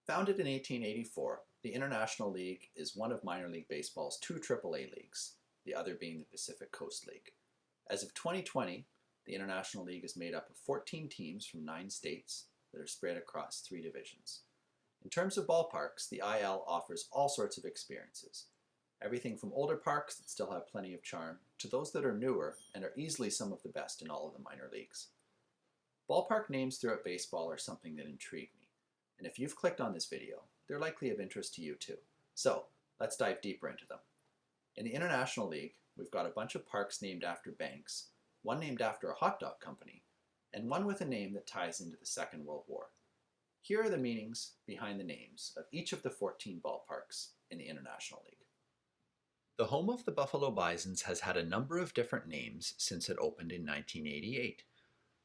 Founded in 1884, the International League is one of minor league baseball's two AAA leagues, the other being the Pacific Coast League. As of 2020, the International League is made up of 14 teams from 9 states that are spread across 3 divisions. In terms of ballparks, the IL offers all sorts of experiences. Everything from older parks that still have plenty of charm to those that are newer and are easily some of the best in all of the minor leagues. Ballpark names throughout baseball are something that intrigue me, and if you've clicked on this video, they're likely of interest to you too. So, let's dive deeper into them. In the International League, we've got a bunch of parks named after banks, one named after a hot dog company, and one with a name that ties into the Second World War. Here are the meanings behind the names of each of the 14 ballparks in the International League. The home of the Buffalo Bisons has had a number of different names since it opened in 1988.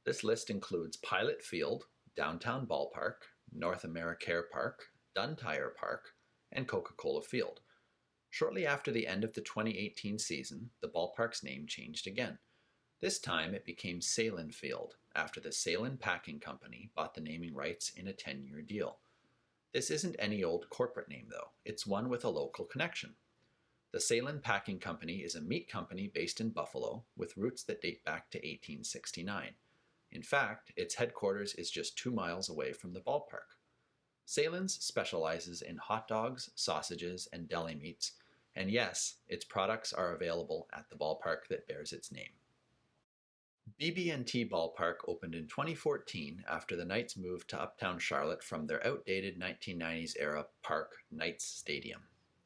This list includes Pilot Field, Downtown Ballpark, North Americare Park, Dunn Tire Park, and Coca-Cola Field. Shortly after the end of the 2018 season, the ballpark's name changed again. This time it became Sahlen Field, after the Sahlen Packing Company bought the naming rights in a 10-year deal. This isn't any old corporate name though, it's one with a local connection. The Sahlen Packing Company is a meat company based in Buffalo with roots that date back to 1869. In fact, its headquarters is just 2 miles away from the ballpark. Sahlen's specializes in hot dogs, sausages, and deli meats, and yes, its products are available at the ballpark that bears its name. BB&T Ballpark opened in 2014 after the Knights moved to uptown Charlotte from their outdated 1990s-era park, Knights Stadium.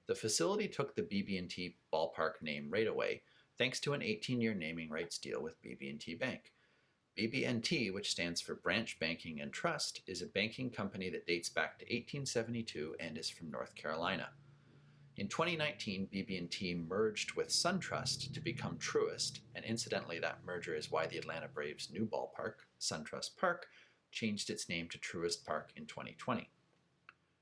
The facility took the BB&T Ballpark name right away, thanks to an 18-year naming rights deal with BB&T Bank. BB&T, which stands for Branch Banking and Trust, is a banking company that dates back to 1872 and is from North Carolina. In 2019, BB&T merged with SunTrust to become Truist, and incidentally that merger is why the Atlanta Braves' new ballpark, SunTrust Park, changed its name to Truist Park in 2020.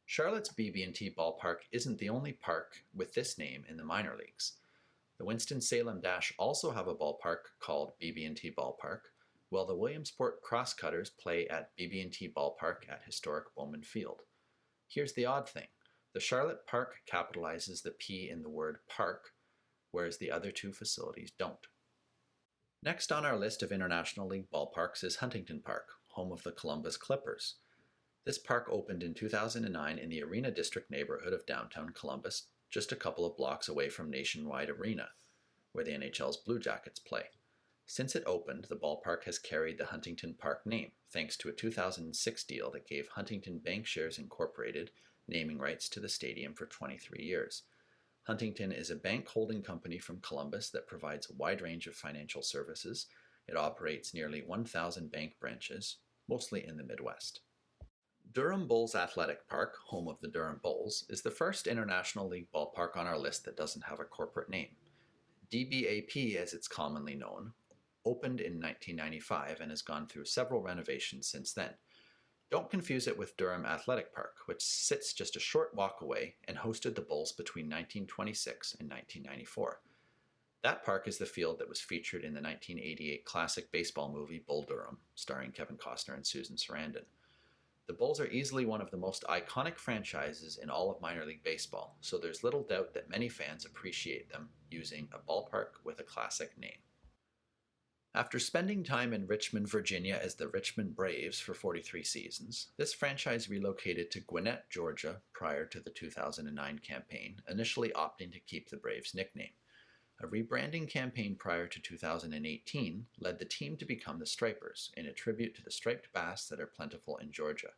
Charlotte's BB&T Ballpark isn't the only park with this name in the minor leagues. The Winston-Salem Dash also have a ballpark called BB&T Ballpark, while the Williamsport Crosscutters play at BB&T Ballpark at historic Bowman Field. Here's the odd thing. The Charlotte Park capitalizes the P in the word park, whereas the other 2 facilities don't. Next on our list of International League ballparks is Huntington Park, home of the Columbus Clippers. This park opened in 2009 in the Arena District neighborhood of downtown Columbus, just a couple of blocks away from Nationwide Arena, where the NHL's Blue Jackets play. Since it opened, the ballpark has carried the Huntington Park name, thanks to a 2006 deal that gave Huntington Bankshares Incorporated naming rights to the stadium for 23 years. Huntington is a bank holding company from Columbus that provides a wide range of financial services. It operates nearly 1,000 bank branches, mostly in the Midwest. Durham Bulls Athletic Park, home of the Durham Bulls, is the first International League ballpark on our list that doesn't have a corporate name. DBAP, as it's commonly known, opened in 1995 and has gone through several renovations since then. Don't confuse it with Durham Athletic Park, which sits just a short walk away and hosted the Bulls between 1926 and 1994. That park is the field that was featured in the 1988 classic baseball movie Bull Durham, starring Kevin Costner and Susan Sarandon. The Bulls are easily one of the most iconic franchises in all of minor league baseball, so there's little doubt that many fans appreciate them using a ballpark with a classic name. After spending time in Richmond, Virginia as the Richmond Braves for 43 seasons, this franchise relocated to Gwinett, Georgia prior to the 2009 campaign, initially opting to keep the Braves nickname. A rebranding campaign prior to 2018 led the team to become the Stripers, in a tribute to the striped bass that are plentiful in Georgia.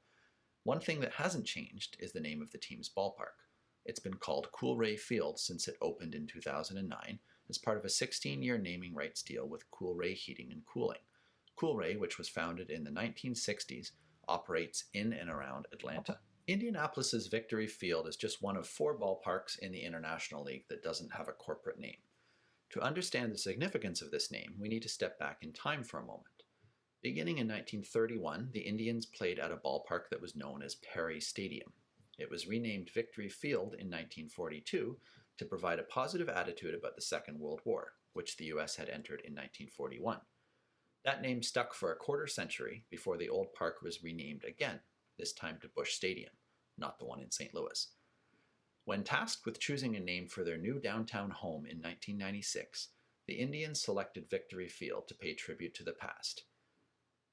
One thing that hasn't changed is the name of the team's ballpark. It's been called Coolray Field since it opened in 2009 as part of a 16-year naming rights deal with Coolray Heating and Cooling. Coolray, which was founded in the 1960s, operates in and around Atlanta. Indianapolis's Victory Field is just one of 4 ballparks in the International League that doesn't have a corporate name. To understand the significance of this name, we need to step back in time for a moment. Beginning in 1931, the Indians played at a ballpark that was known as Perry Stadium. It was renamed Victory Field in 1942 to provide a positive attitude about the Second World War, which the U.S. had entered in 1941. That name stuck for a quarter century before the old park was renamed again, this time to Busch Stadium, not the one in St. Louis. When tasked with choosing a name for their new downtown home in 1996, the Indians selected Victory Field to pay tribute to the past.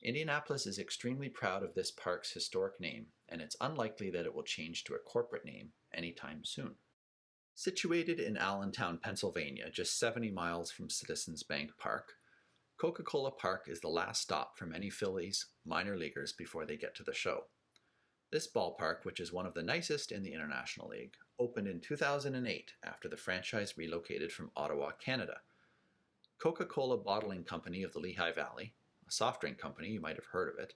Indianapolis is extremely proud of this park's historic name, and it's unlikely that it will change to a corporate name anytime soon. Situated in Allentown, Pennsylvania, just 70 miles from Citizens Bank Park, Coca-Cola Park is the last stop for many Phillies minor leaguers before they get to the show. This ballpark, which is one of the nicest in the International League, opened in 2008 after the franchise relocated from Ottawa, Canada. Coca-Cola Bottling Company of the Lehigh Valley, a soft drink company, you might have heard of it,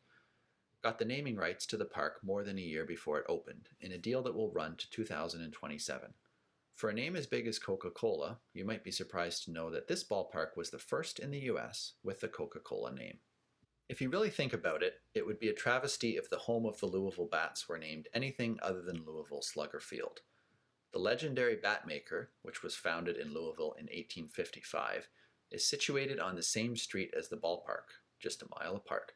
got the naming rights to the park more than a year before it opened, in a deal that will run to 2027. For a name as big as Coca-Cola, you might be surprised to know that this ballpark was the first in the US with the Coca-Cola name. If you really think about it, it would be a travesty if the home of the Louisville Bats were named anything other than Louisville Slugger Field. The legendary bat maker, which was founded in Louisville in 1855, is situated on the same street as the ballpark, just a mile apart.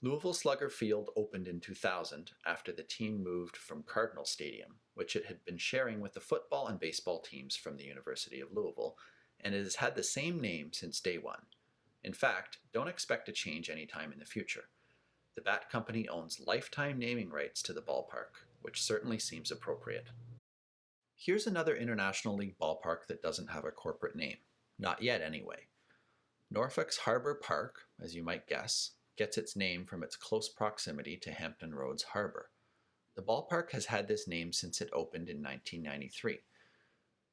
Louisville Slugger Field opened in 2000 after the team moved from Cardinal Stadium, which it had been sharing with the football and baseball teams from the University of Louisville, and it has had the same name since day one. In fact, don't expect a change anytime in the future. The Bat Company owns lifetime naming rights to the ballpark, which certainly seems appropriate. Here's another International League ballpark that doesn't have a corporate name. Not yet, anyway. Norfolk's Harbor Park, as you might guess, gets its name from its close proximity to Hampton Roads Harbor. The ballpark has had this name since it opened in 1993.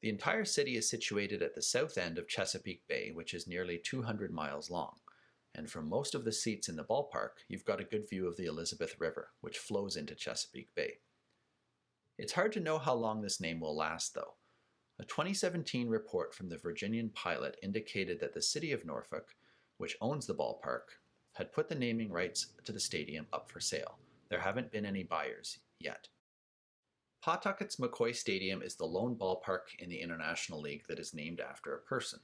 The entire city is situated at the south end of Chesapeake Bay, which is nearly 200 miles long, and from most of the seats in the ballpark, you've got a good view of the Elizabeth River, which flows into Chesapeake Bay. It's hard to know how long this name will last, though. A 2017 report from the Virginian Pilot indicated that the city of Norfolk, which owns the ballpark, had put the naming rights to the stadium up for sale. There haven't been any buyers yet. Pawtucket's McCoy Stadium is the lone ballpark in the International League that is named after a person.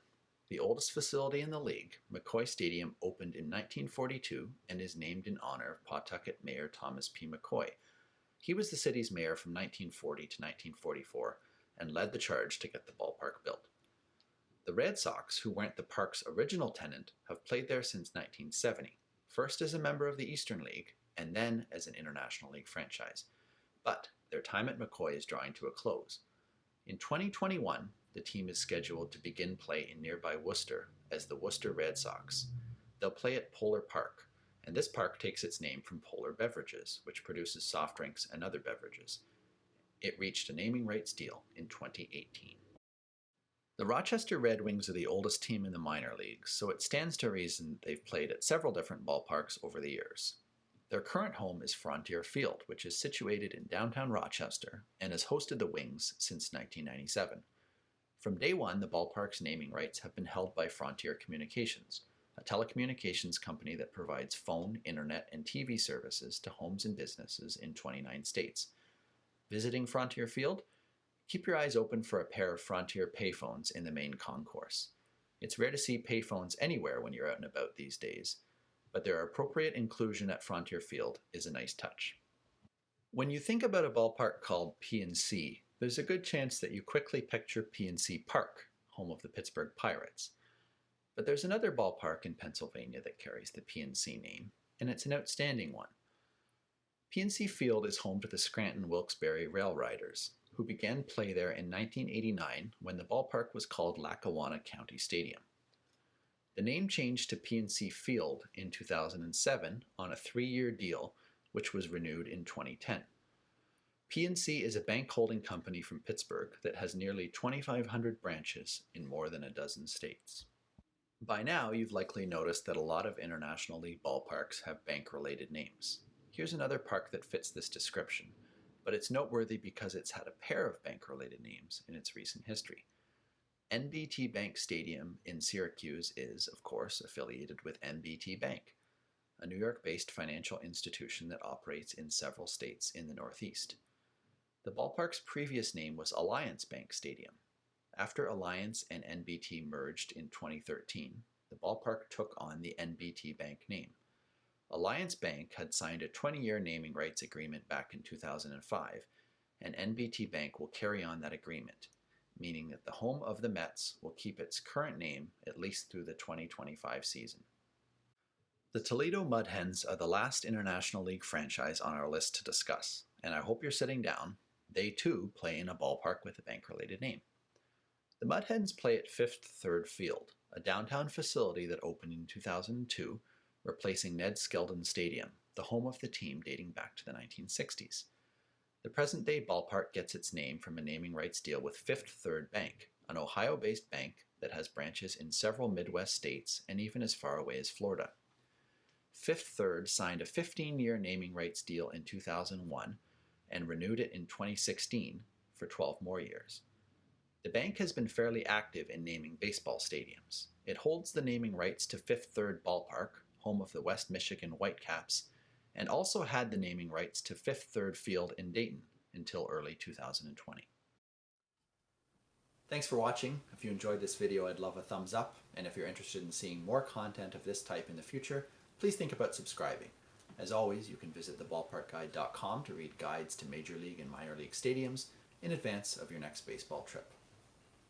The oldest facility in the league, McCoy Stadium opened in 1942 and is named in honor of Pawtucket Mayor Thomas P. McCoy. He was the city's mayor from 1940 to 1944 and led the charge to get the ballpark built. The Red Sox, who weren't the park's original tenant, have played there since 1970, first as a member of the Eastern League and then as an International League franchise. But their time at McCoy is drawing to a close. In 2021, the team is scheduled to begin play in nearby Worcester as the Worcester Red Sox. They'll play at Polar Park, and this park takes its name from Polar Beverages, which produces soft drinks and other beverages. It reached a naming rights deal in 2018. The Rochester Red Wings are the oldest team in the minor leagues, so it stands to reason they've played at several different ballparks over the years. Their current home is Frontier Field, which is situated in downtown Rochester and has hosted the Wings since 1997. From day one, the ballpark's naming rights have been held by Frontier Communications, a telecommunications company that provides phone, internet, and TV services to homes and businesses in 29 states. Visiting Frontier Field? Keep your eyes open for a pair of Frontier payphones in the main concourse. It's rare to see payphones anywhere when you're out and about these days, but their appropriate inclusion at Frontier Field is a nice touch. When you think about a ballpark called PNC, there's a good chance that you quickly picture PNC Park, home of the Pittsburgh Pirates. But there's another ballpark in Pennsylvania that carries the PNC name, and it's an outstanding one. PNC Field is home to the Scranton Wilkes-Barre RailRiders, who began play there in 1989 when the ballpark was called Lackawanna County Stadium. The name changed to PNC Field in 2007 on a 3-year deal, which was renewed in 2010. PNC is a bank holding company from Pittsburgh that has nearly 2,500 branches in more than a dozen states. By now, you've likely noticed that a lot of International League ballparks have bank-related names. Here's another park that fits this description, but it's noteworthy because it's had a pair of bank-related names in its recent history. NBT Bank Stadium in Syracuse is, of course, affiliated with NBT Bank, a New York-based financial institution that operates in several states in the Northeast. The ballpark's previous name was Alliance Bank Stadium. After Alliance and NBT merged in 2013, the ballpark took on the NBT Bank name. Alliance Bank had signed a 20-year naming rights agreement back in 2005, and NBT Bank will carry on that agreement, meaning that the home of the Mets will keep its current name at least through the 2025 season. The Toledo Mud Hens are the last International League franchise on our list to discuss, and I hope you're sitting down. They too play in a ballpark with a bank-related name. The Mud Hens play at Fifth Third Field, a downtown facility that opened in 2002, replacing Ned Skeldon Stadium, the home of the team dating back to the 1960s. The present-day ballpark gets its name from a naming rights deal with Fifth Third Bank, an Ohio-based bank that has branches in several Midwest states and even as far away as Florida. Fifth Third signed a 15-year naming rights deal in 2001 and renewed it in 2016 for 12 more years. The bank has been fairly active in naming baseball stadiums. It holds the naming rights to Fifth Third Ballpark, home of the West Michigan Whitecaps, and also had the naming rights to Fifth Third Field in Dayton until early 2020. Thanks for watching. If you enjoyed this video, I'd love a thumbs up, and if you're interested in seeing more content of this type in the future, please think about subscribing. As always, you can visit theballparkguide.com to read guides to Major League and Minor League stadiums in advance of your next baseball trip.